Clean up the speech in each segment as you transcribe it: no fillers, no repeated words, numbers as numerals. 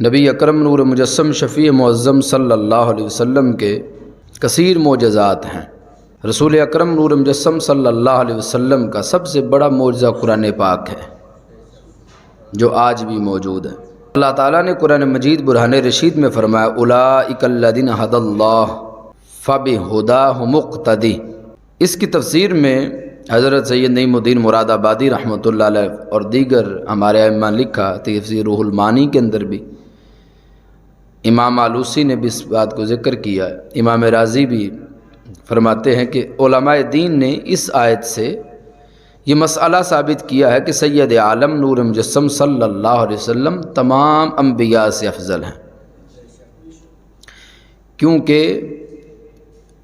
نبی اکرم نور مجسم شفیع معظم صلی اللہ علیہ وسلم کے کثیر معجزات ہیں۔ رسول اکرم نور مجسم صلی اللہ علیہ وسلم کا سب سے بڑا معجزہ قرآن پاک ہے جو آج بھی موجود ہے۔ اللہ تعالیٰ نے قرآن مجید برہان رشید میں فرمایا اولئک الذین ھدی اللہ فبہداہ مقتدی۔ اس کی تفسیر میں حضرت سید نعیم الدین مراد آبادی رحمۃ اللہ علیہ اور دیگر ہمارے ائمہ نے لکھا، تفسیر روح المعانی کے اندر بھی امام آلوسی نے بھی اس بات کو ذکر کیا ہے۔ امام رازی بھی فرماتے ہیں کہ علماء دین نے اس آیت سے یہ مسئلہ ثابت کیا ہے کہ سید عالم نور مجسم صلی اللہ علیہ وسلم تمام انبیاء سے افضل ہیں، کیونکہ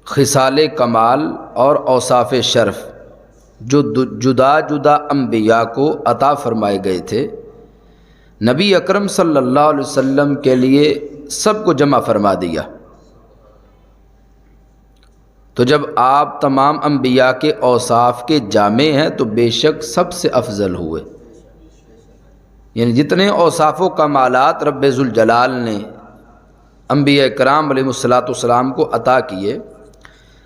خصال کمال اور اوصاف شرف جو جدا جدا انبیاء کو عطا فرمائے گئے تھے، نبی اکرم صلی اللہ علیہ وسلم کے لیے سب کو جمع فرما دیا۔ تو جب آپ تمام انبیاء کے اوصاف کے جامع ہیں تو بے شک سب سے افضل ہوئے، یعنی جتنے اوصاف و کمالات رب ذوالجلال نے انبیاء کرام علیہ السلام کو عطا کیے،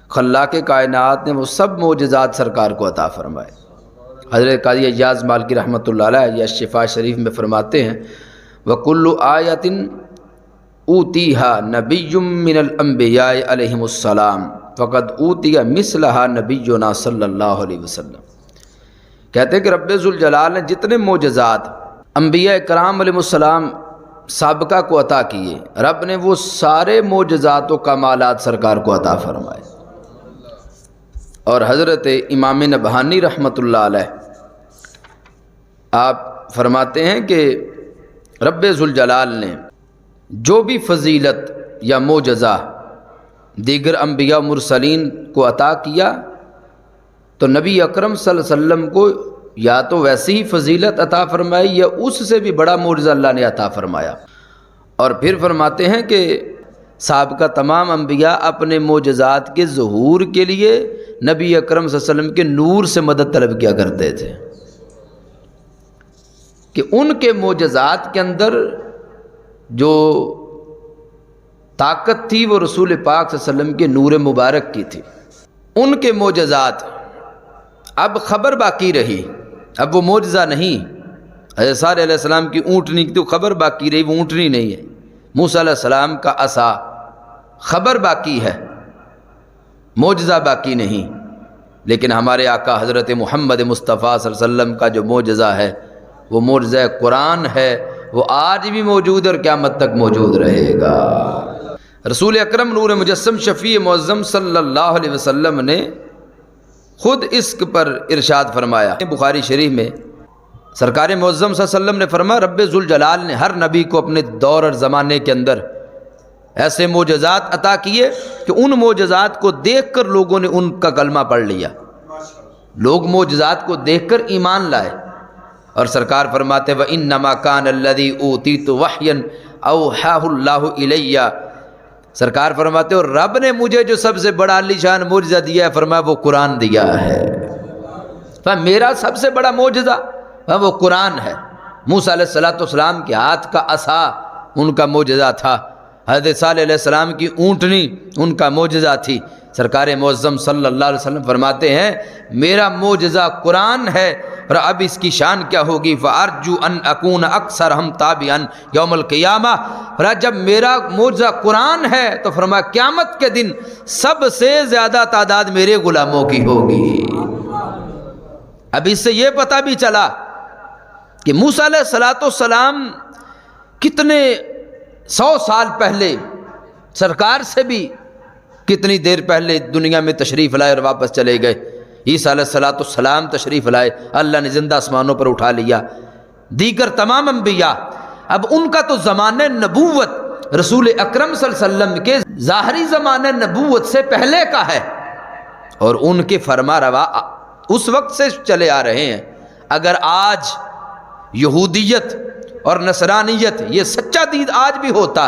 خلاق کائنات نے وہ سب معجزات سرکار کو عطا فرمائے۔ حضرت قاضی ایاز مالکی رحمۃ اللہ علیہ یا شفا شریف میں فرماتے ہیں وَكُلُّ آیَةٍ أُوتِیہا نَبِیٌّ مِّنَ الْأَنبِیَاءِ علیہم السلام فقد اوتی مثلہا نبینا صلی اللہ علیہ وسلم۔ کہتے ہیں کہ رب ذوالجلال نے جتنے معجزات انبیاء کرام علیہ السلام سابقہ کو عطا کیے، رب نے وہ سارے معجزات و کمالات سرکار کو عطا فرمائے۔ اور حضرت امام نبہانی رحمۃ اللہ علیہ آپ فرماتے ہیں کہ رب ذوالجلال نے جو بھی فضیلت یا معجزہ دیگر انبیاء مرسلین کو عطا کیا تو نبی اکرم صلی اللہ علیہ وسلم کو یا تو ویسی ہی فضیلت عطا فرمائی یا اس سے بھی بڑا معجزہ اللہ نے عطا فرمایا۔ اور پھر فرماتے ہیں کہ سابقہ تمام انبیاء اپنے معجزات کے ظہور کے لیے نبی اکرم صلی اللہ علیہ وسلم کے نور سے مدد طلب کیا کرتے تھے کہ ان کے معجزات کے اندر جو طاقت تھی وہ رسول پاک صلی اللہ علیہ وسلم کے نور مبارک کی تھی۔ ان کے معجزات اب خبر باقی رہی، اب وہ معجزہ نہیں۔ حضرت صالح علیہ السلام کی اونٹنی کی تو خبر باقی رہی، وہ اونٹنی نہیں ہے۔ موسیٰ علیہ السلام کا عصا خبر باقی ہے، معجزہ باقی نہیں۔ لیکن ہمارے آقا حضرت محمد مصطفیٰ صلی اللہ علیہ وسلم کا جو معجزہ ہے وہ معجزہ قرآن ہے، وہ آج بھی موجود اور قیامت تک موجود رہے گا۔ رسول اکرم نور مجسم شفیع معظم صلی اللہ علیہ وسلم نے خود اس پر ارشاد فرمایا۔ بخاری شریف میں سرکار معظم صلی اللہ علیہ وسلم نے فرمایا رب ذوالجلال نے ہر نبی کو اپنے دور اور زمانے کے اندر ایسے معجزات عطا کیے کہ ان معجزات کو دیکھ کر لوگوں نے ان کا کلمہ پڑھ لیا، لوگ معجزات کو دیکھ کر ایمان لائے۔ اور سرکار فرماتے وَإِنَّمَا كَانَ الَّذِي أُوتِيتُ وَحْيًا أَوْحَاهُ اللَّهُ إِلَيَّ۔ سرکار فرماتے اور رب نے مجھے جو سب سے بڑا عالی شان معجزہ دیا ہے، فرمایا وہ قرآن دیا ہے۔ میرا سب سے بڑا معجزہ وہ قرآن ہے۔ موسیٰ علیہ السلام کے ہاتھ کا عصا ان کا معجزہ تھا، حضرت صالح علیہ السلام کی اونٹنی ان کا معجزہ تھی۔ سرکار معظم صلی اللہ علیہ وسلم فرماتے ہیں میرا معجزہ قرآن ہے، اور اب اس کی شان کیا ہوگی فَأَرْجُو أَنْ أَكُونَ أَكْثَرَهُمْ تَابِعًا يَوْمَ الْقِيَامَةِ۔ جب میرا معجزہ قرآن ہے تو فرمایا قیامت کے دن سب سے زیادہ تعداد میرے غلاموں کی ہوگی۔ اب اس سے یہ پتہ بھی چلا کہ موسیٰ علیہ السلام کتنے 100 سال پہلے سرکار سے بھی کتنی دیر پہلے دنیا میں تشریف لائے اور واپس چلے گئے۔ عیسیٰ علیہ السلام تشریف لائے، اللہ نے زندہ آسمانوں پر اٹھا لیا۔ دیگر تمام انبیاء اب ان کا تو زمانہ نبوت رسول اکرم صلی اللہ علیہ وسلم کے ظاہری زمانہ نبوت سے پہلے کا ہے، اور ان کے فرما روا اس وقت سے چلے آ رہے ہیں۔ اگر آج یہودیت اور نصرانیت یہ سچا دین آج بھی ہوتا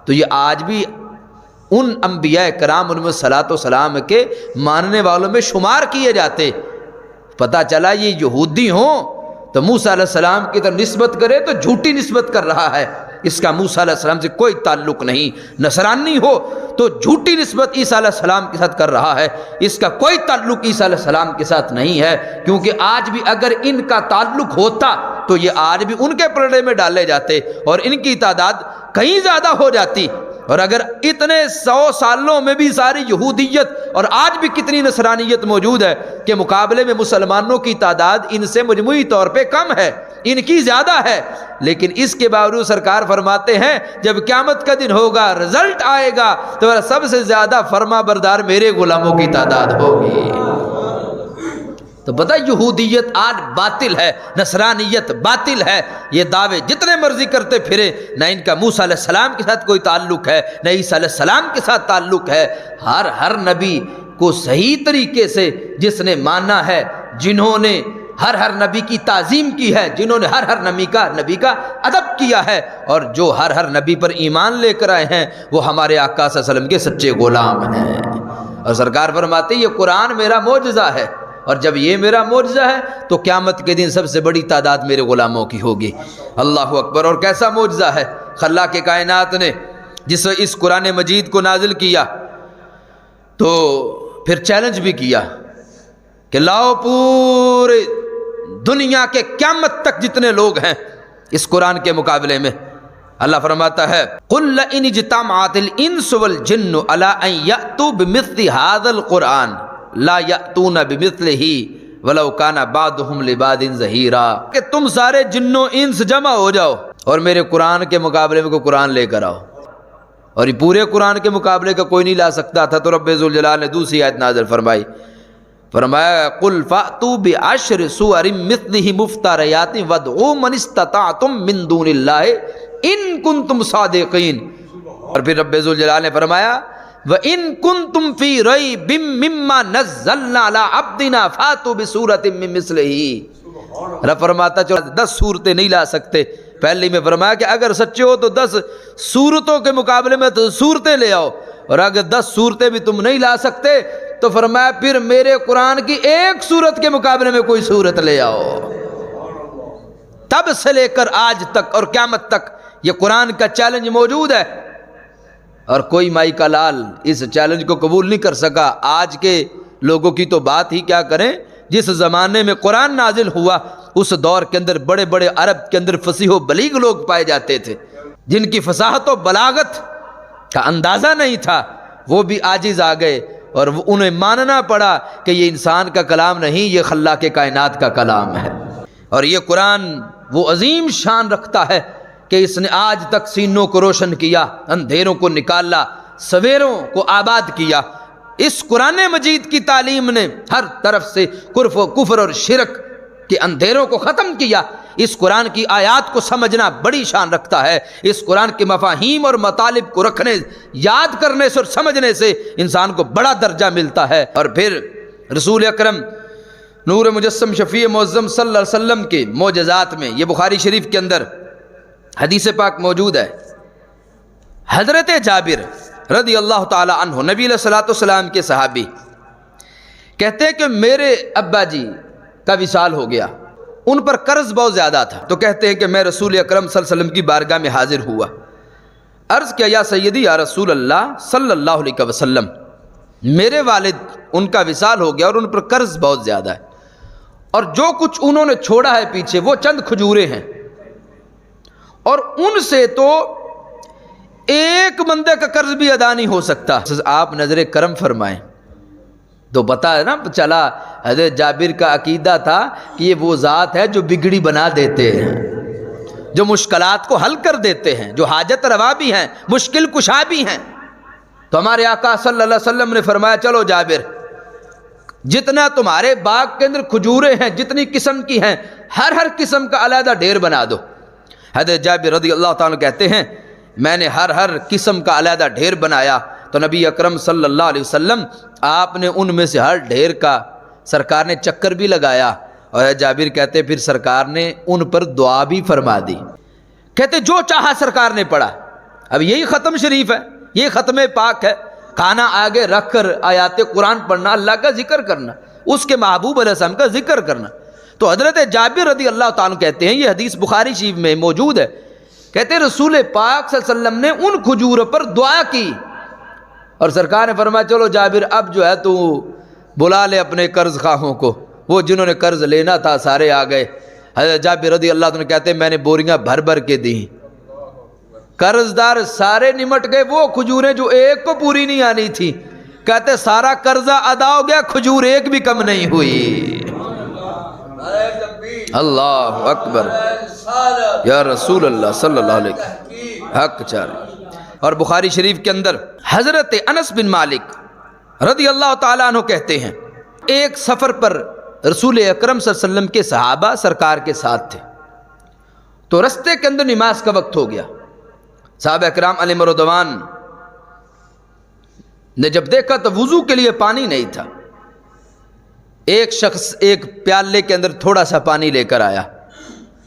تو یہ آج بھی ان انبیاء کرام علیہم السلام کے ماننے والوں میں شمار کیے جاتے۔ پتہ چلا یہ یہودی ہوں تو موسیٰ علیہ السلام کی طرف نسبت کرے تو جھوٹی نسبت کر رہا ہے، اس کا موسیٰ علیہ السلام سے کوئی تعلق نہیں۔ نصرانی ہو تو جھوٹی نسبت عیسیٰ علیہ السلام کے ساتھ کر رہا ہے، اس کا کوئی تعلق عیسیٰ علیہ السلام کے ساتھ نہیں ہے، کیونکہ آج بھی اگر ان کا تعلق ہوتا تو یہ آج بھی ان کے پلڑے میں ڈالے جاتے اور ان کی تعداد کہیں زیادہ ہو جاتی۔ اور اگر اتنے 100 سالوں میں بھی ساری یہودیت اور آج بھی کتنی نصرانیت موجود ہے کہ مقابلے میں مسلمانوں کی تعداد ان سے مجموعی طور پہ کم ہے، ان کی زیادہ ہے، لیکن اس کے باوجود سرکار فرماتے ہیں جب قیامت کا دن ہوگا، رزلٹ آئے گا تو سب سے زیادہ فرما بردار میرے غلاموں کی تعداد ہوگی۔ تو پتہ یہودیت آج باطل ہے، نصرانیت باطل ہے، یہ دعوے جتنے مرضی کرتے پھرے، نہ ان کا موسیٰ علیہ السلام کے ساتھ کوئی تعلق ہے، نہ عیسیٰ علیہ السلام کے ساتھ تعلق ہے۔ ہر نبی کو صحیح طریقے سے جس نے مانا ہے، جنہوں نے ہر نبی کی تعظیم کی ہے، جنہوں نے ہر نبی کا ادب کیا ہے، اور جو ہر نبی پر ایمان لے کر آئے ہیں، وہ ہمارے آقا صلی اللہ علیہ وسلم کے سچے غلام ہیں۔ اور سرکار فرماتے ہیں یہ قرآن میرا معجزہ ہے، اور جب یہ میرا معجزہ ہے تو قیامت کے دن سب سے بڑی تعداد میرے غلاموں کی ہوگی۔ اللہ اکبر۔ اور کیسا معجزہ ہے خلاق کائنات نے جس اس قرآن مجید کو نازل کیا، تو پھر چیلنج بھی کیا کہ لاؤ پورے دنیا کے قیامت تک جتنے لوگ ہیں اس قرآن کے مقابلے میں۔ اللہ فرماتا ہے قُلْ لَئِنِ اجْتَمَعَتِ الْإِنسُ وَالْجِنُّ عَلَىٰ أَن يَأْتُوا بِمِثْلِ هَٰذَا الْقُرْآنِ لَا يَأْتُونَ بِمِثْلِهِ وَلَوْ كَانَ بَعْضُهُمْ لِبَعْضٍ ظَهِيرًا، کہ تم سارے جن و انس جمع ہو جاؤ اور میرے قرآن کے مقابلے میں کوئی قرآن لے کر آؤ، اور یہ پورے قرآن کے مقابلے کا کوئی نہیں لا سکتا تھا۔ تو رب ذوالجلال نے دوسری آیت نازل فرمایا قُلْ فَأْتُوا بِعَشْرِ سُوَرٍ مِثْلِهِ مُفْتَرَيَاتٍ وَادْعُوا مَنِ اسْتَطَعْتُم مِّن دُونِ اللَّهِ إِن كُنتُمْ صَادِقِينَ۔ اور پھر رب ذوالجلال نے فرمایا وَإِن كُنتُمْ فِي رَيْبٍ مِّمَّا نَزَّلْنَا عَلَىٰ عَبْدِنَا فَأْتُوا بِسُورَةٍ مِّن مِّثْلِهِ۔ رب فرماتا چلو 10 صورتیں نہیں لا سکتے، پہلے میں فرمایا کہ اگر سچے ہو تو 10 صورتوں کے مقابلے میں تو صورتیں لے آؤ، اور اگر 10 صورتیں بھی تم نہیں لا سکتے تو فرمایا پھر میرے قرآن کی ایک صورت کے مقابلے میں کوئی صورت لے آؤ۔ تب سے لے کر آج تک اور قیامت تک یہ قرآن کا چیلنج موجود ہے، اور کوئی مائی کا لال اس چیلنج کو قبول نہیں کر سکا۔ آج کے لوگوں کی تو بات ہی کیا کریں، جس زمانے میں قرآن نازل ہوا اس دور کے اندر بڑے بڑے عرب کے اندر فصیح و بلیغ لوگ پائے جاتے تھے، جن کی فصاحت و بلاغت کا اندازہ نہیں تھا، وہ بھی عاجز آ گئے، اور انہیں ماننا پڑا کہ یہ انسان کا کلام نہیں، یہ خلاق کائنات کا کلام ہے۔ اور یہ قرآن وہ عظیم شان رکھتا ہے کہ اس نے آج تک سینوں کو روشن کیا، اندھیروں کو نکالا، سویروں کو آباد کیا۔ اس قرآن مجید کی تعلیم نے ہر طرف سے کفر اور شرک کے اندھیروں کو ختم کیا۔ اس قرآن کی آیات کو سمجھنا بڑی شان رکھتا ہے۔ اس قرآن کے مفاہیم اور مطالب کو رکھنے، یاد کرنے سے اور سمجھنے سے انسان کو بڑا درجہ ملتا ہے۔ اور پھر رسول اکرم نور مجسم شفیع معظم صلی اللہ علیہ وسلم کے معجزات میں، یہ بخاری شریف کے اندر حدیث پاک موجود ہے، حضرت جابر رضی اللہ تعالی عنہ نبی علیہ الصلوۃ والسلام کے صحابی کہتے ہیں کہ میرے ابا جی کا وصال ہو گیا، ان پر قرض بہت زیادہ تھا، تو کہتے ہیں کہ میں رسول اکرم صلی اللہ علیہ وسلم کی بارگاہ میں حاضر ہوا، عرض کیا یا سیدی یا رسول اللہ صلی اللہ علیہ وسلم، میرے والد ان کا وصال ہو گیا اور ان پر قرض بہت زیادہ ہے، اور جو کچھ انہوں نے چھوڑا ہے پیچھے وہ چند کھجوریں ہیں، اور ان سے تو ایک بندے کا قرض بھی ادا نہیں ہو سکتا، آپ نظر کرم فرمائیں۔ تو پتا ہے نا چلا حضرت جابر کا عقیدہ تھا کہ یہ وہ ذات ہے جو بگڑی بنا دیتے ہیں، جو مشکلات کو حل کر دیتے ہیں، جو حاجت روا بھی ہیں، مشکل کشا بھی ہیں۔ تو ہمارے آقا صلی اللہ علیہ وسلم نے فرمایا چلو جابر، جتنا تمہارے باغ کے اندر کھجوریں ہیں، جتنی قسم کی ہیں، ہر قسم کا علیحدہ ڈھیر بنا دو۔ حضرت جابر رضی اللہ تعالیٰ کہتے ہیں میں نے ہر قسم کا علیحدہ ڈھیر بنایا، تو نبی اکرم صلی اللہ علیہ وسلم آپ نے ان میں سے ہر ڈھیر کا سرکار نے چکر بھی لگایا، اور جابر کہتے پھر سرکار نے ان پر دعا بھی فرما دی، کہتے جو چاہا سرکار نے پڑھا۔ اب یہی ختم شریف ہے، یہ ختم پاک ہے، کھانا آگے رکھ کر آیات قرآن پڑھنا، اللہ کا ذکر کرنا، اس کے محبوب علیہ السلام کا ذکر کرنا۔ تو حضرت جابر رضی اللہ تعالیٰ کہتے ہیں، یہ حدیث بخاری شریف میں موجود ہے کہتے رسول پاک صلی اللہ علیہ وسلم نے ان کھجوروں پر دعا کی اور سرکار نے فرمایا چلو جابر اب جو ہے تو بلا لے اپنے قرض خواہوں کو. وہ جنہوں نے قرض لینا تھا سارے آ گئے. حضرت جابر رضی اللہ عنہ کہتے ہیں میں نے بوریاں بھر بھر کے دیں, قرض دار سارے نمٹ گئے. وہ کھجوریں جو ایک کو پوری نہیں آنی تھی, کہتے سارا قرضہ ادا ہو گیا, کھجور ایک بھی کم نہیں ہوئی. اللہ اکبر یا رسول اللہ صلی اللہ علیہ وسلم, حق چار. اور بخاری شریف کے اندر حضرت انس بن مالک رضی اللہ تعالیٰ عنہ کہتے ہیں ایک سفر پر رسول اکرم صلی اللہ علیہ وسلم کے صحابہ سرکار کے ساتھ تھے, تو رستے کے اندر نماز کا وقت ہو گیا. صحابہ اکرام علیہ رضوان نے جب دیکھا تو وضو کے لیے پانی نہیں تھا. ایک شخص ایک پیالے کے اندر تھوڑا سا پانی لے کر آیا.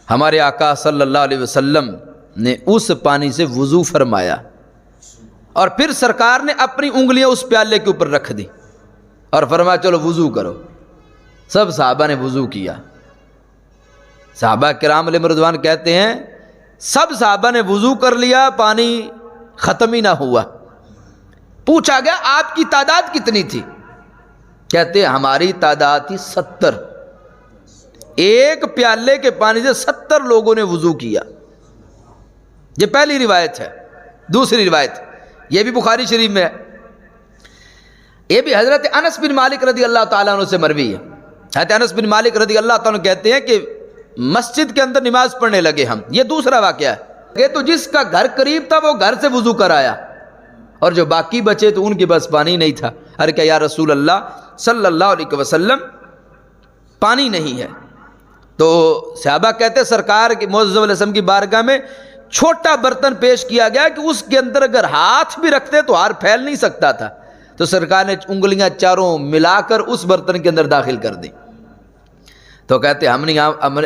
ہمارے آقا صلی اللہ علیہ وسلم نے اس پانی سے وضو فرمایا اور پھر سرکار نے اپنی انگلیاں اس پیالے کے اوپر رکھ دی اور فرمایا چلو وضو کرو. سب صحابہ نے وضو کیا. صحابہ کرام علیہ رضوان کہتے ہیں سب صحابہ نے وضو کر لیا, پانی ختم ہی نہ ہوا. پوچھا گیا آپ کی تعداد کتنی تھی؟ کہتے ہیں ہماری تعداد تھی 70. ایک پیالے کے پانی سے 70 لوگوں نے وضو کیا. یہ پہلی روایت ہے. دوسری روایت یہ بھی بخاری شریف میں ہے, یہ بھی حضرت انس بن مالک رضی اللہ تعالیٰ عنہ سے مروی ہے. حضرت انس بن مالک رضی اللہ تعالیٰ عنہ کہتے ہیں کہ مسجد کے اندر نماز پڑھنے لگے ہم. یہ دوسرا واقعہ ہے کہ تو جس کا گھر قریب تھا وہ گھر سے وضو کر آیا اور جو باقی بچے تو ان کے بس پانی نہیں تھا. ارے کہ یا رسول اللہ صلی اللہ علیہ وسلم پانی نہیں ہے. تو صحابہ کہتے سرکار کے معزز علیہ وسلم کی بارگاہ میں چھوٹا برتن پیش کیا گیا کہ اس کے اندر اگر ہاتھ بھی رکھتے تو ہار پھیل نہیں سکتا تھا. تو سرکار نے انگلیاں چاروں ملا کر اس برتن کے اندر داخل کر دی. تو کہتے ہم نے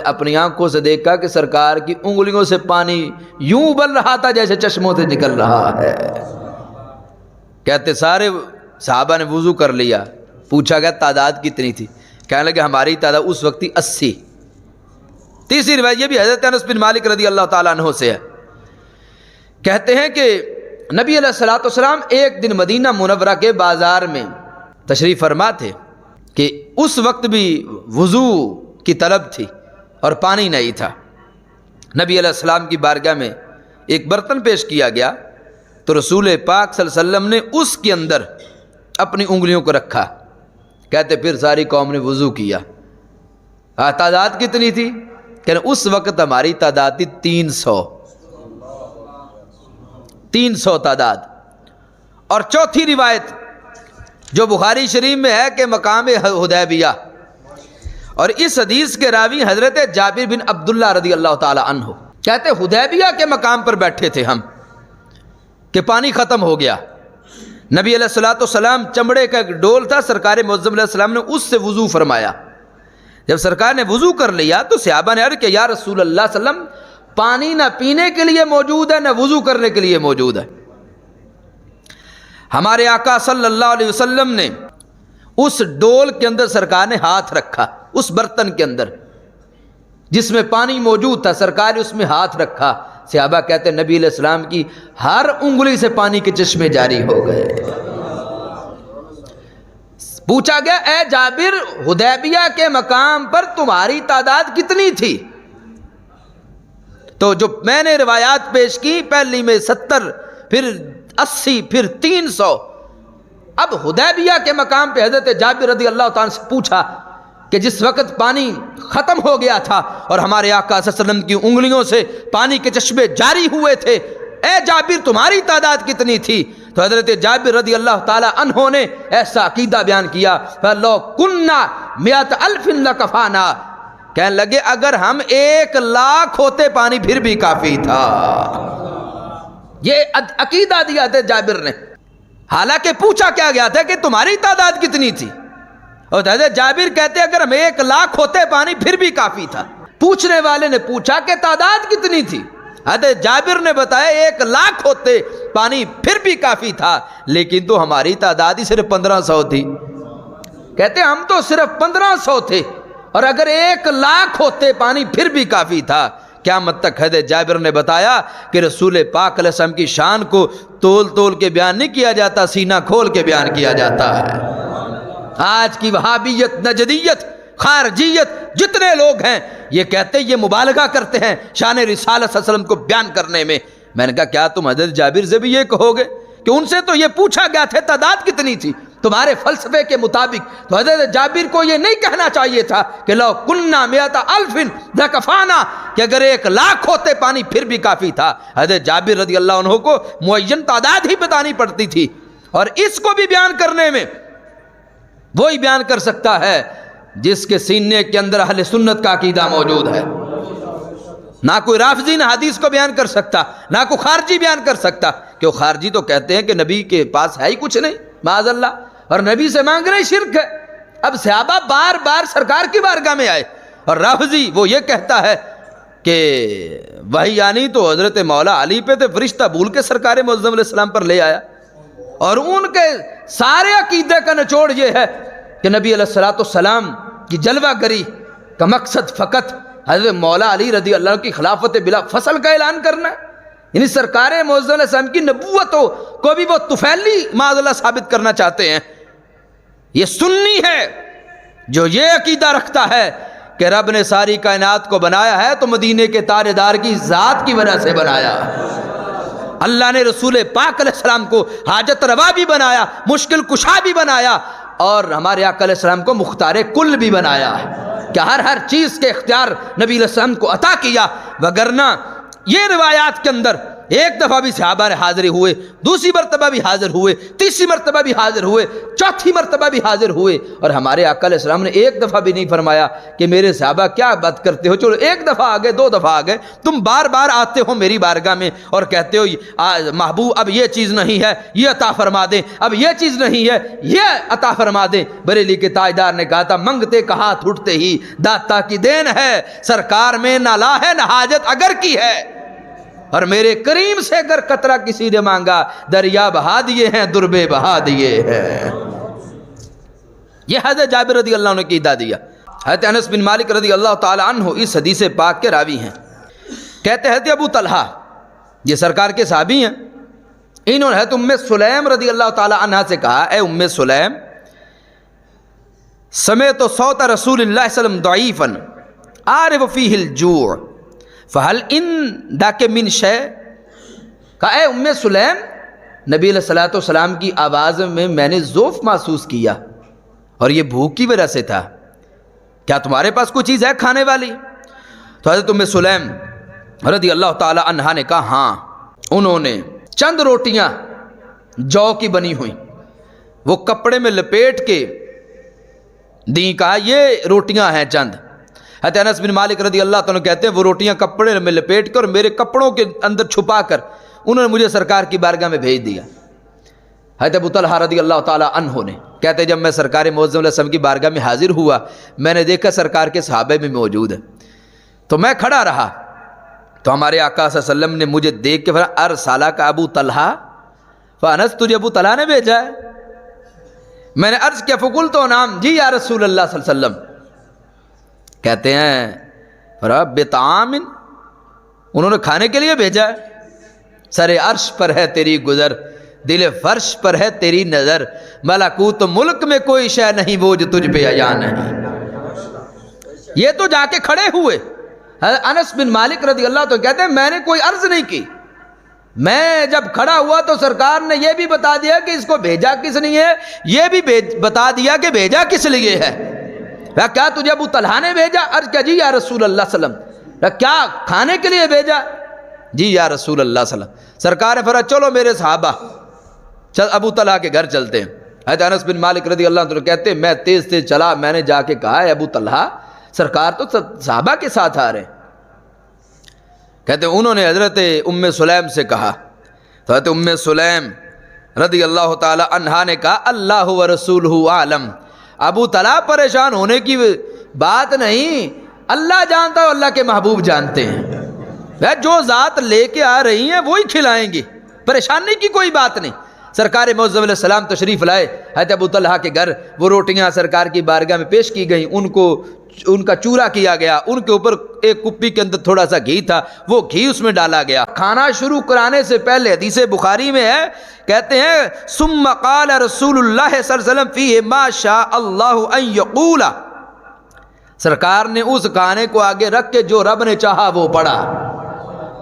اپنی آنکھوں سے دیکھا کہ سرکار کی انگلیوں سے پانی یوں ابل رہا تھا جیسے چشموں سے نکل رہا ہے. کہتے سارے صحابہ نے وضو کر لیا. پوچھا گیا تعداد کتنی تھی؟ کہنے لگے ہماری تعداد اس وقت تھی 80. تیسری روایت یہ بھی حضرت انس بن مالک رضی اللہ تعالیٰ عنہ سے ہے. کہتے ہیں کہ نبی علیہ الصلوۃ والسلام ایک دن مدینہ منورہ کے بازار میں تشریف فرما تھے کہ اس وقت بھی وضو کی طلب تھی اور پانی نہیں تھا. نبی علیہ السلام کی بارگاہ میں ایک برتن پیش کیا گیا تو رسول پاک صلی اللہ علیہ وسلم نے اس کے اندر اپنی انگلیوں کو رکھا. کہتے پھر ساری قوم نے وضو کیا. تعداد کتنی تھی؟ کہ اس وقت ہماری تعداد تھی 300 تعداد. اور چوتھی روایت جو بخاری شریف میں ہے کہ مقام حدیبیہ, اور اس حدیث کے راوی حضرت جابر بن عبداللہ رضی اللہ تعالی عنہ کہتے حدیبیہ کے مقام پر بیٹھے تھے ہم کہ پانی ختم ہو گیا. نبی علیہ الصلوۃ والسلام چمڑے کا ایک ڈول تھا, سرکار معظم علیہ السلام نے اس سے وضو فرمایا. جب سرکار نے وضو کر لیا تو صحابہ نے عرض کہ یا رسول اللہ صلی اللہ علیہ وسلم پانی نہ پینے کے لیے موجود ہے نہ وضو کرنے کے لیے موجود ہے. ہمارے آقا صلی اللہ علیہ وسلم نے اس ڈول کے اندر سرکار نے ہاتھ رکھا, اس برتن کے اندر جس میں پانی موجود تھا سرکار نے اس میں ہاتھ رکھا. صحابہ کہتے ہیں نبی علیہ السلام کی ہر انگلی سے پانی کے چشمے جاری ہو گئے. پوچھا گیا اے جابر حدیبیہ کے مقام پر تمہاری تعداد کتنی تھی؟ تو جو میں نے روایات پیش کی پہلی میں 70 پھر 80 پھر 300. اب حدیبیہ کے مقام پہ حضرت جابر رضی اللہ تعالیٰ سے پوچھا کہ جس وقت پانی ختم ہو گیا تھا اور ہمارے آقا صلی اللہ علیہ وسلم کی انگلیوں سے پانی کے چشمے جاری ہوئے تھے, اے جابر تمہاری تعداد کتنی تھی؟ تو حضرت جابر رضی اللہ تعالی عنہ نے ایسا عقیدہ بیان کیا فَلَوْ كُنَّا مِئَةَ أَلْفٍ لَكَفَانَا, کہنے لگے اگر ہم 1,00,000 ہوتے پانی پھر بھی کافی تھا. یہ عقیدہ دیا تھا جابر نے. حالانکہ پوچھا کیا گیا تھا کہ تمہاری تعداد کتنی تھی, اور حضرت جابر کہتے اگر ہم 1,00,000 ہوتے پانی پھر بھی کافی تھا. پوچھنے والے نے پوچھا کہ تعداد کتنی تھی؟ حضرت جابر نے بتایا 1,00,000 ہوتے پانی پھر بھی کافی تھا, لیکن تو ہماری تعداد ہی صرف 1500 تھی. کہتے ہم تو صرف 1500 تھے اور اگر 1,00,000 ہوتے پانی پھر بھی کافی تھا. قیامت تک حضرت جابر نے بتایا کہ رسول پاک علیہ السلام کی شان کو تول کے بیان نہیں کیا جاتا، سینہ کھول کے بیان کیا جاتا ہے۔ آج کی وہابیت، نجدیت، خارجیت جتنے لوگ ہیں یہ کہتے ہیں، یہ مبالغہ کرتے ہیں شان رسالت صلی اللہ علیہ وسلم کو بیان کرنے میں۔ میں نے کہا کیا تم حضرت جابر سے بھی یہ کہو گے کہ ان سے تو یہ پوچھا گیا تھا تعداد کتنی تھی؟ تمہارے فلسفے کے مطابق تو حضرت جابر کو یہ نہیں کہنا چاہیے تھا کہ لو کننا مئۃ الف لکفانا، کہ اگر 1,00,000 ہوتے پانی پھر بھی کافی تھا۔ حضرت جابر رضی اللہ عنہ کو معین تعداد ہی بتانی پڑتی تھی، اور اس کو بھی بیان کرنے میں وہی بیان کر سکتا ہے جس کے سینے کے اندر اہل سنت کا عقیدہ موجود ہے۔ نہ کوئی رافضی نہ حدیث کو بیان کر سکتا، نہ کوئی خارجی بیان کر سکتا، کہ وہ خارجی تو کہتے ہیں کہ نبی کے پاس ہے ہی کچھ نہیں معاذ اللہ، اور نبی سے مانگ رہے شرک ہے۔ اب صحابہ بار بار سرکار کی بارگاہ میں آئے، اور رافضی وہ یہ کہتا ہے کہ وہی یعنی تو حضرت مولا علی پہ تھے، فرشتہ بھول کے سرکار معظم علیہ السلام پر لے آیا، اور ان کے سارے عقیدے کا نچوڑ یہ ہے کہ نبی علیہ السلام کی جلوہ گری کا مقصد فقط حضرت مولا علی رضی اللہ عنہ کی خلافت بلا فصل کا اعلان کرنا ہے، یعنی سرکار معظم علیہ السلام کی نبوت کو بھی وہ طفیلی معاذ اللہ ثابت کرنا چاہتے ہیں۔ یہ سنی ہے جو یہ عقیدہ رکھتا ہے کہ رب نے ساری کائنات کو بنایا ہے تو مدینے کے تاجدار کی ذات کی وجہ سے بنایا۔ اللہ نے رسول پاک علیہ السلام کو حاجت روا بھی بنایا، مشکل کشا بھی بنایا، اور ہمارے آقا علیہ السلام کو مختار کل بھی بنایا کہ ہر چیز کے اختیار نبی علیہ السلام کو عطا کیا۔ وگرنہ یہ روایات کے اندر ایک دفعہ بھی صحابہ نے حاضر ہوئے، دوسری مرتبہ بھی حاضر ہوئے، تیسری مرتبہ بھی حاضر ہوئے، چوتھی مرتبہ بھی حاضر ہوئے، اور ہمارے آقا علیہ السلام نے ایک دفعہ بھی نہیں فرمایا کہ میرے صحابہ کیا بات کرتے ہو، چلو ایک دفعہ آ گئے، 2 دفعہ آ گئے، تم بار بار آتے ہو میری بارگاہ میں اور کہتے ہو محبوب اب یہ چیز نہیں ہے یہ عطا فرما دیں، اب یہ چیز نہیں ہے یہ عطا فرما دیں۔ بریلی کے تاجدار نے کہا تھا منگتے کا ہاتھ اٹھتے ہی داتا کی دین ہے، سرکار میں نہ لا ہے نہ حاجت اگر کی ہے، اور میرے کریم سے اگر قطرہ کسی نے مانگا دریا بہا دیے ہیں دربے بہا دیے ہیں۔ یہ حضرت جابر رضی اللہ عنہ کی دادیہ۔ حضرت انس بن مالک رضی اللہ تعالی عنہ اس حدیث پاک کے راوی ہیں، کہتے ہیں حضرت ابو طلحہ یہ سرکار کے صحابی ہیں، انہوں نے حضرت ام سلیم رضی اللہ تعالی عنہ سے کہا اے ام سلیم سمعت صوت رسول اللہ صلی اللہ علیہ وسلم ضعیفا عارف فیہ الجوع فہل عندک من شیء، کہا اے ام سلیم نبی علیہ الصلوۃ والسلام کی آواز میں نے ضعف محسوس کیا اور یہ بھوک کی وجہ سے تھا، کیا تمہارے پاس کوئی چیز ہے کھانے والی؟ تو حضرت ام سلیم رضی اللہ تعالی عنہا نے کہا ہاں، انہوں نے چند روٹیاں جو کی بنی ہوئی وہ کپڑے میں لپیٹ کے دیں، کہا یہ روٹیاں ہیں چند۔ حضرت انس بن مالک رضی اللہ تعالیٰ کہتے ہیں وہ روٹیاں کپڑے میں لپیٹ کر میرے کپڑوں کے اندر چھپا کر انہوں نے مجھے سرکار کی بارگاہ میں بھیج دیا۔ حضرت ابو طلحہ رضی اللہ تعالیٰ عنہ نے کہتے ہیں جب میں سرکار معظم علیہ السلام کی بارگاہ میں حاضر ہوا میں نے دیکھا سرکار کے صحابہ بھی موجود ہیں، تو میں کھڑا رہا، تو ہمارے آقا صلی اللہ علیہ وسلم نے مجھے دیکھ کے فرمایا ارسلک ابو طلحہ، فانس تجھے ابو طلحہ نے بھیجا ہے؟ میں نے عرض کیا فقلت نعم، جی یا رسول اللہ صلی اللہ علیہ وسلم۔ کہتے ہیں رب بطعام، انہوں نے کھانے کے لیے بھیجا ہے، سر عرش پر ہے تیری گزر، دل فرش پر ہے تیری نظر، ملکوت ملک میں کوئی شے نہیں وہ جو تجھ پہ عیاں نہیں۔ یہ تو جا کے کھڑے ہوئے۔ انس بن مالک رضی اللہ تو کہتے ہیں میں نے کوئی عرض نہیں کی، میں جب کھڑا ہوا تو سرکار نے یہ بھی بتا دیا کہ اس کو بھیجا کس لیے ہے، یہ بھی بتا دیا کہ بھیجا کس لیے ہے۔ کیا تجھے ابو طلحہ نے بھیجا؟ عرض کیا جی یا رسول اللہ صلی اللہ علیہ وسلم۔ کیا کھانے کے لیے بھیجا؟ جی یا رسول اللہ صلی اللہ علیہ وسلم۔ سرکار نے فرمایا چلو میرے صحابہ چل ابو طلحہ کے گھر چلتے ہیں۔ حضرت انس بن مالک رضی اللہ عنہ کہتے ہیں میں تیز تیز چلا، میں نے جا کے کہا ہے ابو طلحہ سرکار تو صحابہ کے ساتھ آ رہے ہیں۔ کہتے ہیں انہوں نے حضرت ام سلیم سے کہا، تو حضرت ام سلیم رضی اللہ تعالی عنہا نے کہا اللہ و رسولہ عالم، ابو طلحہ پریشان ہونے کی بات نہیں، اللہ جانتا ہے اللہ کے محبوب جانتے ہیں، جو ذات لے کے آ رہی ہیں وہی کھلائیں گی، پریشانی کی کوئی بات نہیں۔ سرکار معظم علیہ السلام تشریف لائے، حضرت ابو طلحہ کے گھر وہ روٹیاں سرکار کی بارگاہ میں پیش کی گئیں، ان کو ان کا چورا کیا گیا، ان کے اوپر ایک کپی کے اندر تھوڑا سا گھی تھا، وہ گھی اس میں ڈالا گیا۔ کھانا شروع کرانے سے پہلے حدیث بخاری میں ہے، کہتے ہیں ثم قال رسول اللہ صلی اللہ علیہ وسلم فیہ ما شاء اللہ ان یقول، سرکار نے اس کھانے کو آگے رکھ کے جو رب نے چاہا وہ پڑھا۔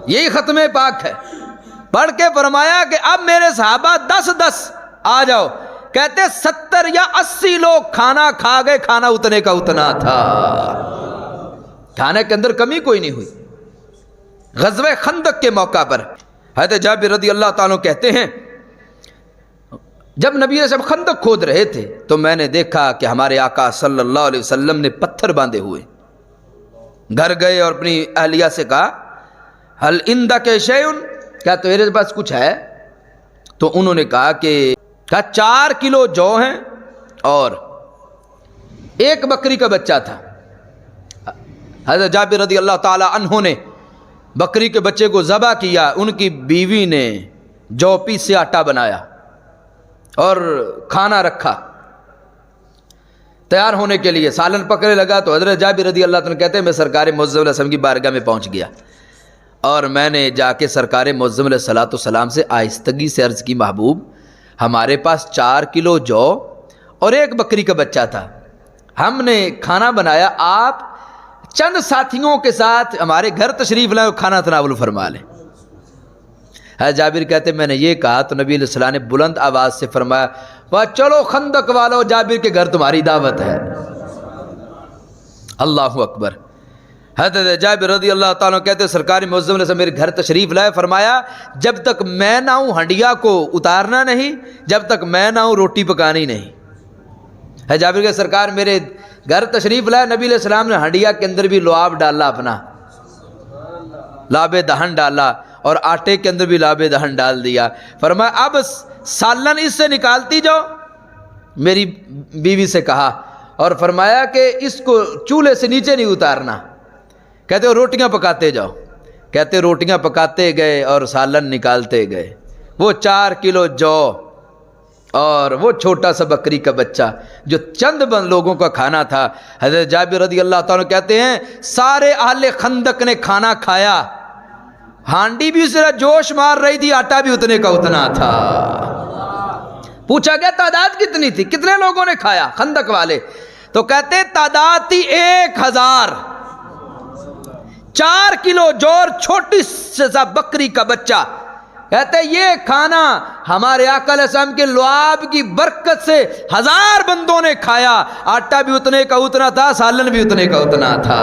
یہی ختم پاک ہے۔ پڑھ کے فرمایا کہ اب میرے صحابہ 10 آ جاؤ۔ کہتے 70 یا 80 لوگ کھانا کھا گئے، کھانا اتنے کا اتنا تھا، کھانے کے اندر کمی کوئی نہیں ہوئی۔ غزوہ خندق کے موقع پر حضرت جابر رضی اللہ تعالیٰ کہتے ہیں جب نبی صاحب خندق کھود رہے تھے تو میں نے دیکھا کہ ہمارے آقا صلی اللہ علیہ وسلم نے پتھر باندھے ہوئے، گھر گئے اور اپنی اہلیہ سے کہا ہل عندک شیء، کیا تیرے پاس کچھ ہے؟ تو انہوں نے کہا کہ 4 کلو جو ہیں اور 1 بکری کا بچہ تھا۔ حضرت جابر رضی اللہ تعالی عنہ نے بکری کے بچے کو ذبح کیا، ان کی بیوی نے جو پیس سے آٹا بنایا اور کھانا رکھا تیار ہونے کے لیے، سالن پکنے لگا تو حضرت جابر رضی اللہ عنہ کہتے ہیں میں سرکار معظم علیہ السلام کی بارگاہ میں پہنچ گیا اور میں نے جا کے سرکار معظم علیہ السلام سے آہستگی سے عرض کی محبوب ہمارے پاس 4 کلو جو اور 1 بکری کا بچہ تھا، ہم نے کھانا بنایا، آپ چند ساتھیوں کے ساتھ ہمارے گھر تشریف لائیں اور کھانا تناول فرما لیں۔ حضرت جابر کہتے میں نے یہ کہا تو نبی علیہ السلام نے بلند آواز سے فرمایا وہ چلو خندق والو، جابر کے گھر تمہاری دعوت ہے۔ اللہ اکبر۔ حضرت جابر رضی اللہ تعالیٰ کہتے سرکار معظم علیہ السلام میرے گھر تشریف لائے، فرمایا جب تک میں نہ ہوں ہنڈیا کو اتارنا نہیں، جب تک میں نہ ہوں روٹی پکانی نہیں۔ حضرت جابر کے سرکار میرے گھر تشریف لائے، نبی علیہ السلام نے ہنڈیا کے اندر بھی لعاب ڈالا، اپنا لعاب دہن ڈالا اور آٹے کے اندر بھی لعاب دہن ڈال دیا۔ فرمایا اب سالن اس سے نکالتی جاؤ، میری بیوی سے کہا، اور فرمایا کہ اس کو چولہے سے نیچے نہیں اتارنا۔ کہتے ہو روٹیاں پکاتے جاؤ، کہتے روٹیاں پکاتے گئے اور سالن نکالتے گئے۔ وہ 4 کلو جو اور وہ چھوٹا سا بکری کا بچہ جو چند لوگوں کا کھانا تھا، حضرت جابر رضی اللہ تعالیٰ کہتے ہیں سارے اہل خندق نے کھانا کھایا، ہانڈی بھی اس طرح جوش مار رہی تھی، آٹا بھی اتنے کا اتنا تھا۔ پوچھا گیا تعداد کتنی تھی، کتنے لوگوں نے کھایا خندق والے؟ تو کہتے تعداد تھی 1000، 4 کلو جور، چھوٹی سا بکری کا بچہ۔ کہتے یہ کھانا ہمارے آقا علیہ السلام کے لعاب کی برکت سے 1000 بندوں نے کھایا، آٹا بھی اتنے کا اتنا تھا، سالن بھی اتنے کا اتنا تھا۔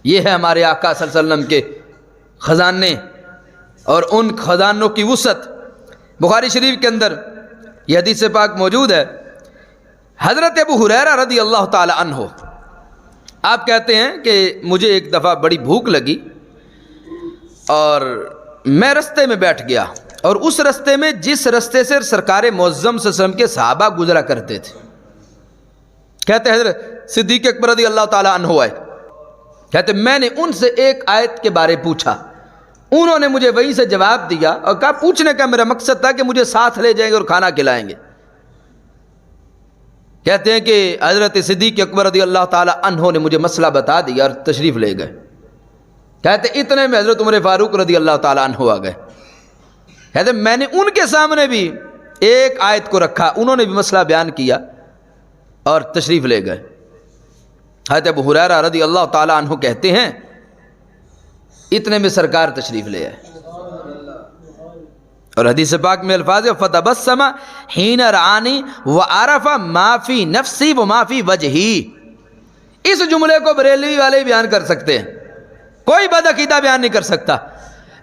یہ ہے ہمارے آقا صلی اللہ علیہ وسلم کے خزانے اور ان خزانوں کی وسعت۔ بخاری شریف کے اندر یہ حدیث پاک موجود ہے، حضرت ابو ہریرہ رضی اللہ تعالی عنہ آپ کہتے ہیں کہ مجھے ایک دفعہ بڑی بھوک لگی اور میں رستے میں بیٹھ گیا، اور اس رستے میں جس رستے سے سرکار معظم صلی اللہ علیہ وسلم کے صحابہ گزرا کرتے تھے، کہتے حضرت صدیق اکبر رضی اللہ تعالی عنہ آئے، کہتے میں نے ان سے ایک آیت کے بارے پوچھا، انہوں نے مجھے وہیں سے جواب دیا اور کہا پوچھنے کا میرا مقصد تھا کہ مجھے ساتھ لے جائیں گے اور کھانا کھلائیں گے۔ کہتے ہیں کہ حضرت صدیق اکبر رضی اللہ تعالی عنہ نے مجھے مسئلہ بتا دیا اور تشریف لے گئے۔ کہتے اتنے میں حضرت عمر فاروق رضی اللہ تعالی عنہ آ گئے۔ کہتے میں نے ان کے سامنے بھی ایک آیت کو رکھا، انہوں نے بھی مسئلہ بیان کیا اور تشریف لے گئے۔ حضرت ابو ہریرہ رضی اللہ تعالی عنہ کہتے ہیں اتنے میں سرکار تشریف لے آئے، اور حدیث پاک میں الفاظ فَتَبَسَّمَ حِينَ رَعَانِي وَعَرَفَ مَا فِي نَفْسِي وَمَا فِي وَجْهِي۔ اس جملے کو بریلوی والے بیان کر سکتے ہیں، کوئی بدعقیدہ بیان نہیں کر سکتا۔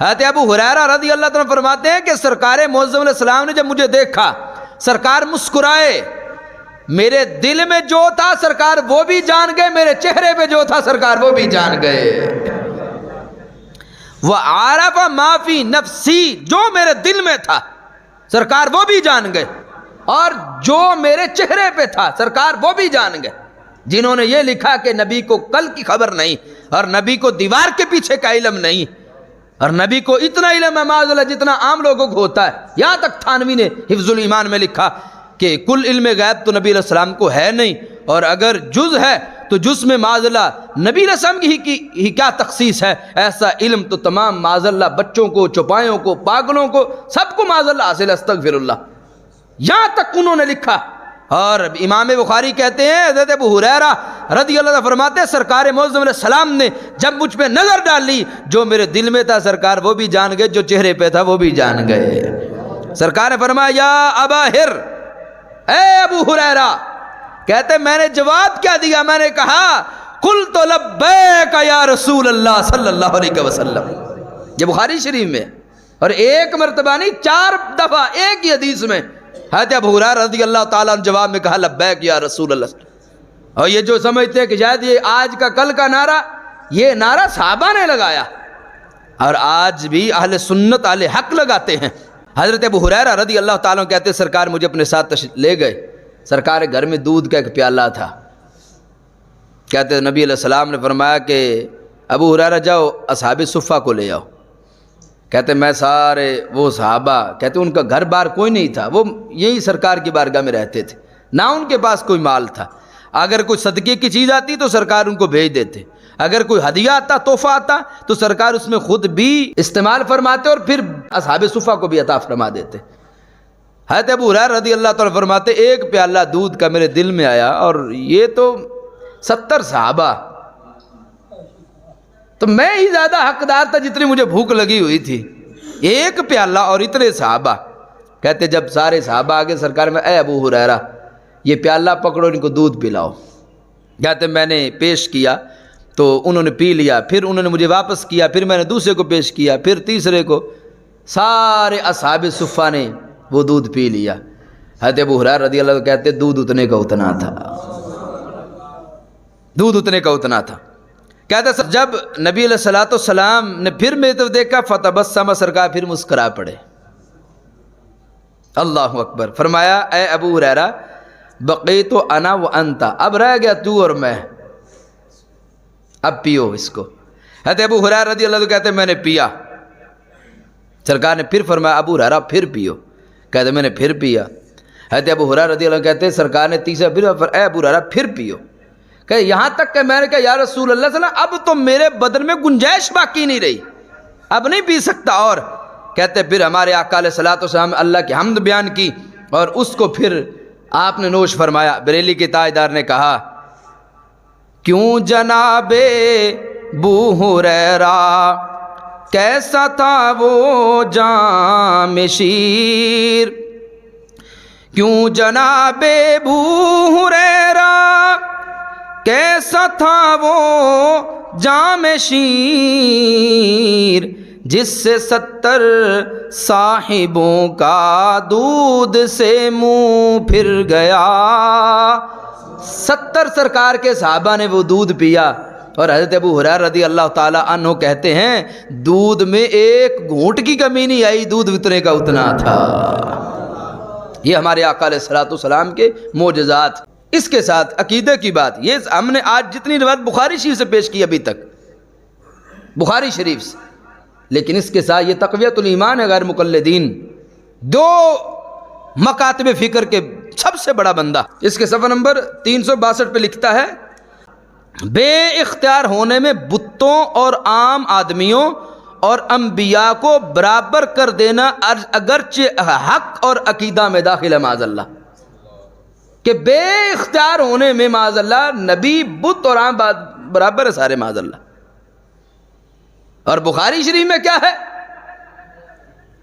حضرت ابو ہریرہ رضی اللہ تعالیٰ فرماتے ہیں کہ سرکار معظم علیہ السلام نے جب مجھے دیکھا، سرکار مسکرائے، میرے دل میں جو تھا سرکار وہ بھی جان گئے، میرے چہرے پہ جو تھا سرکار وہ بھی جان گئے۔ وَعَرَفَ مَا فِي نَفْسِي، جو میرے دل میں تھا سرکار وہ بھی جان گئے، اور جو میرے چہرے پہ تھا سرکار وہ بھی جان گئے۔ جنہوں نے یہ لکھا کہ نبی کو کل کی خبر نہیں، اور نبی کو دیوار کے پیچھے کا علم نہیں، اور نبی کو اتنا علم ہے معاذ اللہ جتنا عام لوگوں کو ہوتا ہے۔ یہاں تک تھانوی نے حفظ الایمان میں لکھا کہ کل علم غیب تو نبی علیہ السلام کو ہے نہیں، اور اگر جز ہے تو جز میں معاذ اللہ نبی علیہ السلام کی کیا تخصیص ہے؟ ایسا علم تو تمام معاذ اللہ بچوں کو، چوپایوں کو، پاگلوں کو، سب کو معاذ اللہ حاصل ہے، استغفر اللہ۔ یہاں تک انہوں نے لکھا۔ اور امام بخاری کہتے ہیں حضرت ابو ہریرہ رضی اللہ عنہ فرماتے ہیں سرکار معظم علیہ السلام نے جب مجھ پہ نظر ڈالی، جو میرے دل میں تھا سرکار وہ بھی جان گئے، جو چہرے پہ تھا وہ بھی جان گئے۔ سرکار نے فرمایا یا ابا ہر، اے ابو ہریرہ، کہتے میں نے جواب کیا دیا؟ میں نے کہا قلت لبیک یا رسول اللہ صلی اللہ علیہ وسلم۔ یہ بخاری شریف میں، اور ایک مرتبہ نہیں 4 دفعہ ایک ہی حدیث میں حضرت ابو ہریرہ رضی اللہ تعالیٰ عنہ جواب میں کہا لبیک یا رسول اللہ۔ اور یہ جو سمجھتے ہیں کہ شاید یہ آج کا کل کا نعرہ، یہ نعرہ صحابہ نے لگایا، اور آج بھی اہل سنت اہل حق لگاتے ہیں۔ حضرت ابو ہریرہ رضی اللہ تعالیٰ عنہ کہتے ہیں سرکار مجھے اپنے ساتھ لے گئے، سرکار کے گھر میں دودھ کا ایک پیالہ تھا۔ کہتے ہیں نبی علیہ السلام نے فرمایا کہ ابو ہریرہ جاؤ اصحاب صفہ کو لے آؤ۔ کہتے میں سارے وہ صحابہ، کہتے ان کا گھر بار کوئی نہیں تھا، وہ یہی سرکار کی بارگاہ میں رہتے تھے، نہ ان کے پاس کوئی مال تھا۔ اگر کوئی صدقے کی چیز آتی تو سرکار ان کو بھیج دیتے، اگر کوئی ہدیہ آتا، تحفہ آتا تو سرکار اس میں خود بھی استعمال فرماتے اور پھر اصحاب صفہ کو بھی عطا فرما دیتے۔ حضرت ابو ہریرہ رضی اللہ تعالیٰ فرماتے ایک پیالہ دودھ کا میرے دل میں آیا، اور یہ تو 70 صحابہ، تو میں ہی زیادہ حقدار تھا جتنی مجھے بھوک لگی ہوئی تھی، ایک پیالہ اور اتنے صحابہ۔ کہتے جب سارے صحابہ آگے سرکار میں اے ابو ہریرہ یہ پیالہ پکڑو، ان کو دودھ پلاؤ۔ کہتے میں نے پیش کیا تو انہوں نے پی لیا، پھر انہوں نے مجھے واپس کیا، پھر میں نے دوسرے کو پیش کیا، پھر تیسرے کو، سارے اصحاب صفہ نے وہ دودھ پی لیا۔ حضرت ابو ہریرہ رضی اللہ عنہ کہتے دودھ اتنے کا اتنا تھا، دودھ اتنے کا اتنا تھا۔ کہتے جب نبی علیہ السلام نے پھر میری طرف دیکھا فتبسم، سرکار پھر مسکرا پڑے۔ اللہ اکبر۔ فرمایا اے ابو ہریرہ بقیت انا وانت، اب رہ گیا تو اور میں، اب پیو اس کو۔ حضرت ابو ہریرہ رضی اللہ عنہ کہتے میں نے پیا۔ سرکار نے پھر فرمایا ابو ہریرہ پھر پیو۔ کہتے میں نے پھر پیا۔ حضرت ابو ہریرہ رضی اللہ عنہ کہتے سرکار نے تیسرا پھر اے ابو ہریرہ پھر پیو۔ کہ یہاں تک کہ میں نے کہا یا رسول اللہ صلی اللہ علیہ وسلم اب تو میرے بدن میں گنجائش باقی نہیں رہی، اب نہیں پی سکتا اور۔ کہتے پھر ہمارے آقا علیہ الصلوۃ والسلام اللہ کی حمد بیان کی، اور اس کو پھر آپ نے نوش فرمایا۔ بریلی کے تاجدار نے کہا کیوں جناب ابو ہریرہ کیسا تھا وہ جام شیر، کیوں جناب ابو ہریرہ کیسا تھا وہ جام شیر، جس سے 70 صاحبوں کا دودھ سے منہ پھر گیا۔ 70 سرکار کے صحابہ نے وہ دودھ پیا، اور حضرت ابو ہریرہ رضی اللہ تعالیٰ عنہ کہتے ہیں دودھ میں ایک گھونٹ کی کمی نہیں آئی، دودھ اتنے کا اتنا تھا۔ یہ ہمارے آقا علیہ الصلوۃ والسلام کے معجزات۔ اس کے ساتھ عقیدے کی بات، یہ ہم نے آج جتنی روایت بخاری شریف سے پیش کی ابھی تک، بخاری شریف سے، لیکن اس کے ساتھ یہ تقویت الایمان ہے غیر مقلدین، 2 مکاتب فکر کے سب سے بڑا بندہ۔ اس کے صفحہ نمبر 362 پہ لکھتا ہے بے اختیار ہونے میں بتوں اور عام آدمیوں اور انبیاء کو برابر کر دینا اگرچہ حق اور عقیدہ میں داخل ہے معاذ اللہ، کہ بے اختیار ہونے میں معاذ اللہ نبی بت اور عام برابر ہے سارے معاذ اللہ۔ اور بخاری شریف میں کیا ہے،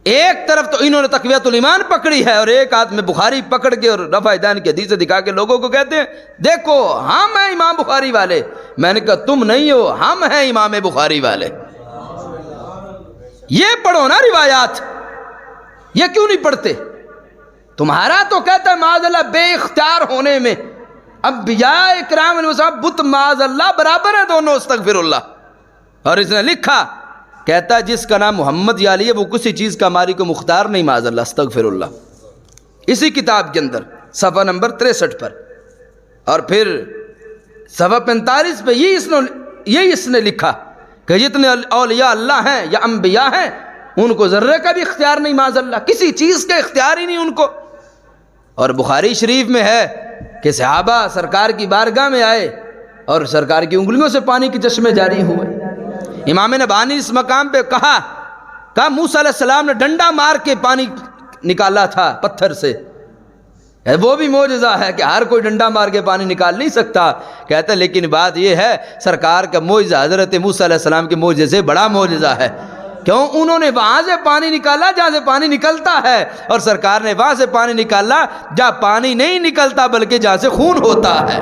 ایک طرف تو انہوں نے تقویت الایمان پکڑی ہے، اور ایک ہاتھ میں بخاری پکڑ کے اور رفع دین کی حدیث دکھا کے لوگوں کو کہتے ہیں دیکھو ہم ہیں امام بخاری والے۔ میں نے کہا تم نہیں ہو، ہم ہیں امام بخاری والے۔ یہ پڑھو نا روایات، یہ کیوں نہیں پڑھتے؟ تمہارا تو کہتا ہے معاذ اللہ بے اختیار ہونے میں انبیاء اکرام علیہ السلام بت معاذ اللہ برابر ہے دونوں، استغفر اللہ۔ اور اس نے لکھا کہتا ہے جس کا نام محمد یا علی ہے وہ کسی چیز کا ہماری کو مختار نہیں معاذ اللہ، استغفر اللہ۔ اسی کتاب کے اندر صفحہ نمبر 63 پر، اور پھر صفحہ 45 پہ یہی اس نے لکھا کہ جتنے اولیاء اللہ ہیں یا انبیاء ہیں ان کو ذرے کا بھی اختیار نہیں معاذ اللہ، کسی چیز کا اختیار ہی نہیں ان کو۔ اور بخاری شریف میں ہے کہ صحابہ سرکار کی بارگاہ میں آئے اور سرکار کی انگلیوں سے پانی کے چشمے جاری ہوئے۔ امام نبہانی اس مقام پہ کہا موسیٰ علیہ السلام نے ڈنڈا مار کے پانی نکالا تھا پتھر سے، وہ بھی معجزہ ہے کہ ہر کوئی ڈنڈا مار کے پانی نکال نہیں سکتا۔ کہتا ہے لیکن بات یہ ہے سرکار کا معجزہ حضرت موسیٰ علیہ السلام کے معجزے سے بڑا معجزہ ہے، کیوں انہوں نے وہاں سے پانی نکالا جہاں سے پانی نکلتا ہے، اور سرکار نے وہاں سے پانی نکالا جہاں پانی نہیں نکلتا بلکہ جہاں سے خون ہوتا ہے۔